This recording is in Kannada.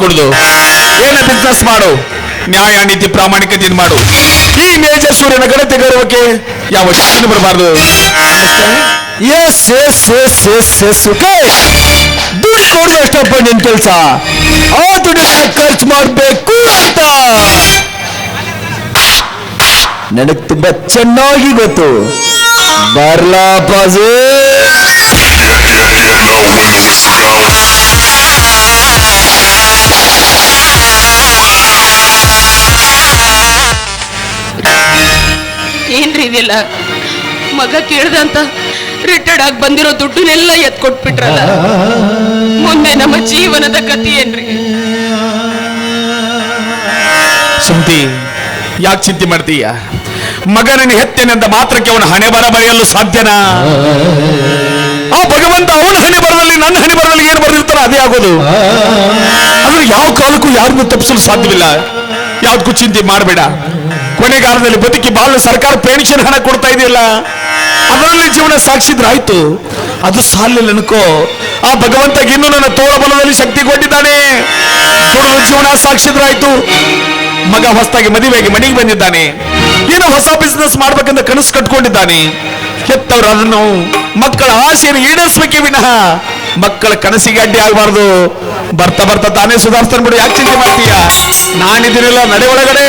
ಕುಡ್ದು ಏನ ಬಿಸ್ನೆಸ್ ಮಾಡು, ನ್ಯಾಯ ನೀತಿ ಪ್ರಾಮಾಣಿಕತೆಯಿಂದ ಮಾಡು. ಈ ಮೇಜರ್ ಸೂರ್ಯನ ಘನತೆ ಗೌರವಕ್ಕೆ ಯಾವ ಶಾಸನ ಬರಬಾರ್ದು. Yes yes yes yes yes okay. ದುಡ್ಡು ಕೊಡೋದು ಅಷ್ಟಪ್ಪ ನಿನ್ ಕೆಲಸ. ಆ ದುಡ್ಡನ್ನ ಖರ್ಚು ಮಾಡಬೇಕು ಅಂತ ನನಗೆ ತುಂಬಾ ಚೆನ್ನಾಗಿ ಗೊತ್ತು. ಬರ್ಲಾ ಬಾಜು. ಏನ್ರಿ ಇದೆಲ್ಲ? ಮಗ ಕೇಳ್ದಂತ ರಿಟೈರ್ಡ್ ಆಗಿ ಬಂದಿರೋ ದುಡ್ಡನ್ನೆಲ್ಲ ಎತ್ಕೊಟ್ಬಿಟ್ರಲ್ಲ. ಮುಂದೆ ನಮ್ಮ ಜೀವನದ ಗತಿ ಏನ್ರಿ? ಸುಮ್ತಿ, ಯಾಕೆ ಚಿಂತೆ ಮಾಡ್ತೀಯ? ಮಗನನ್ನು ಹೆತ್ತೇನೆಂದ ಮಾತ್ರಕ್ಕೆ ಅವನ ಹಣೆ ಬರ ಬರೆಯಲು ಸಾಧ್ಯನಾ? ಆ ಭಗವಂತ ಅವನ ಹಣೆ ಬರದಲ್ಲಿ ನನ್ನ ಹಣೆ ಬರದಲ್ಲಿ ಏನು ಬರೆದಿರ್ತಾರ ಅದೇ ಆಗೋದು. ಆದ್ರೆ ಯಾವ ಕಾಲಕ್ಕೂ ಯಾರನ್ನು ತಪ್ಪಿಸಲು ಸಾಧ್ಯವಿಲ್ಲ. ಯಾವ್ದಕ್ಕೂ ಚಿಂತೆ ಮಾಡಬೇಡ. ಕೊನೆಗಾಲದಲ್ಲಿ ಬದುಕಿ ಬಾಳು ಸರ್ಕಾರ ಪೆನ್ಷನ್ ಹಣ ಕೊಡ್ತಾ ಇದೆಯಲ್ಲ, ಅದರಲ್ಲಿ ಜೀವನ ಸಾಕ್ಷಿದ್ರಾಯ್ತು. ಅದು ಸಾಲಿಲ್ಲ ಅನ್ಕೋ. ಆ ಭಗವಂತಗೆ ಇನ್ನೂ ನನ್ನ ತೋಳ ಬಲದಲ್ಲಿ ಶಕ್ತಿ ಕೊಟ್ಟಿದ್ದಾನೆ. ದುಡಿದ ಜೀವನ ಸಾಕ್ಷಿದ್ರಾಯ್ತು. ಮಗ ಹೊಸದಾಗಿ ಮದುವೆಯಾಗಿ ಮನೆಗೆ ಬಂದಿದ್ದಾನೆ. ಏನೋ ಹೊಸ ಬಿಸ್ನೆಸ್ ಮಾಡ್ಬೇಕಂತ ಕನಸು ಕಟ್ಕೊಂಡಿದ್ದಾನೆ. ಹೆತ್ತವ್ರು ಅದನ್ನು ಮಕ್ಕಳ ಆಸೆಯನ್ನು ಈಡೇರಿಸಬೇಕೇ ವಿನಃ ಮಕ್ಕಳ ಕನಸಿಗೆ ಅಡ್ಡಿ ಆಗಬಾರ್ದು. ಬರ್ತಾ ಬರ್ತಾ ತಾನೇ ಸುಧಾರಿಸ್ತಾನೆ ಬಿಡು. ಯಾಕೆ ಚಿಂತೆ ಮಾಡ್ತೀಯ? ನಾನಿದ್ದೀನಿಲ್ಲ, ನಡೆ ಒಳಗಡೆ.